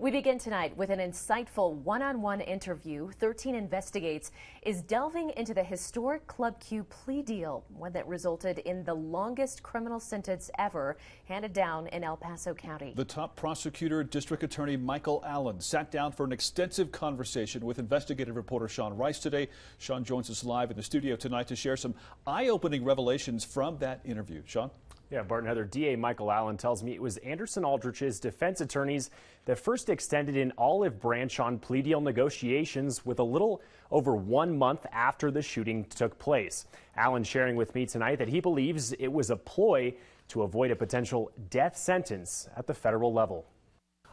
We begin tonight with an insightful one-on-one interview. 13 Investigates is delving into the historic Club Q plea deal, one that resulted in the longest criminal sentence ever handed down in El Paso County. The top prosecutor, District Attorney Michael Allen, sat down for an extensive conversation with investigative reporter Sean Rice today. Sean joins us live in the studio tonight to share some eye-opening revelations from that interview. Sean? Yeah, Bart and Heather, DA Michael Allen tells me it was Anderson Aldrich's defense attorneys that first extended an olive branch on plea deal negotiations with a little over 1 month after the shooting took place. Allen sharing with me tonight that he believes it was a ploy to avoid a potential death sentence at the federal level.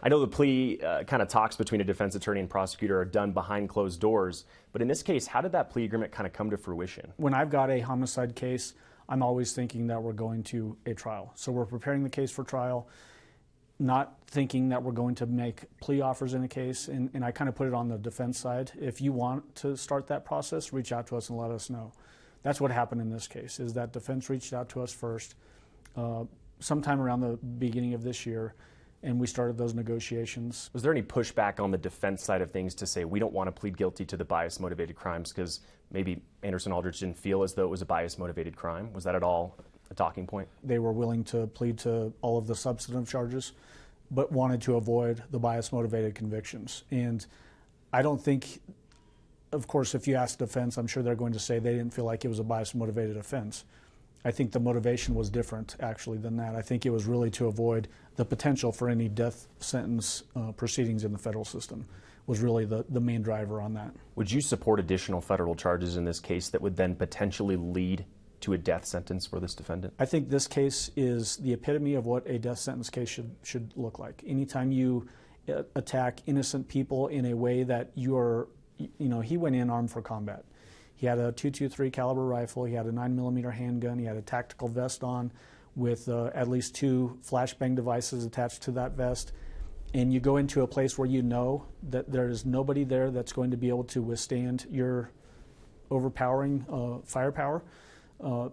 I know the plea kind of talks between a defense attorney and prosecutor are done behind closed doors, but in this case, how did that plea agreement kind of come to fruition? When I've got a homicide case, I'm always thinking that we're going to a trial. So we're preparing the case for trial, not thinking that we're going to make plea offers in a case. And I kind of put it on the defense side. If you want to start that process, reach out to us and let us know. That's what happened in this case, is that defense reached out to us first, sometime around the beginning of this year, and we started those negotiations. Was there any pushback on the defense side of things to say we don't want to plead guilty to the bias-motivated crimes because maybe Anderson Aldrich didn't feel as though it was a bias-motivated crime? Was that at all a talking point? They were willing to plead to all of the substantive charges, but wanted to avoid the bias-motivated convictions. And I don't think, of course, if you ask defense, I'm sure they're going to say they didn't feel like it was a bias-motivated offense. I think the motivation was different, actually, than that. I think it was really to avoid the potential for any death sentence proceedings in the federal system was really the main driver on that. Would you support additional federal charges in this case that would then potentially lead to a death sentence for this defendant? I think this case is the epitome of what a death sentence case should look like. Anytime you attack innocent people in a way that you're, he went in armed for combat. He had a .223 caliber rifle, he had a 9mm handgun, he had a tactical vest on with at least 2 flashbang devices attached to that vest. And you go into a place where you know that there is nobody there that's going to be able to withstand your overpowering firepower.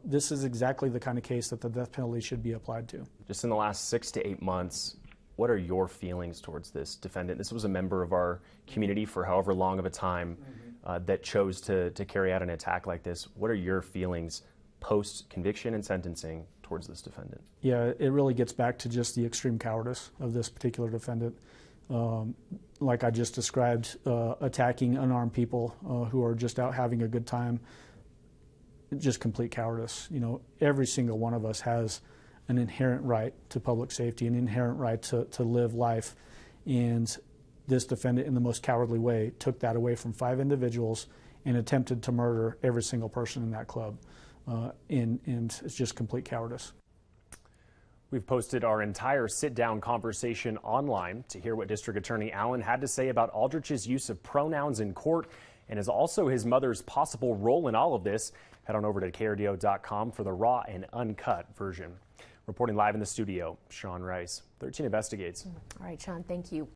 This is exactly the kind of case that the death penalty should be applied to. Just in the last 6 to 8 months, what are your feelings towards this defendant? This was a member of our community for however long of a time that chose to carry out an attack like this. What are your feelings post-conviction and sentencing towards this defendant? Yeah, it really gets back to just the extreme cowardice of this particular defendant. Like I just described, attacking unarmed people who are just out having a good time, just complete cowardice. Every single one of us has an inherent right to public safety, an inherent right to live life, and this defendant, in the most cowardly way, took that away from 5 individuals and attempted to murder every single person in that club. And it's just complete cowardice. We've posted our entire sit-down conversation online to hear what District Attorney Allen had to say about Aldrich's use of pronouns in court and is also his mother's possible role in all of this. Head on over to KRDO.com for the raw and uncut version. Reporting live in the studio, Sean Rice, 13 Investigates. All right, Sean, thank you.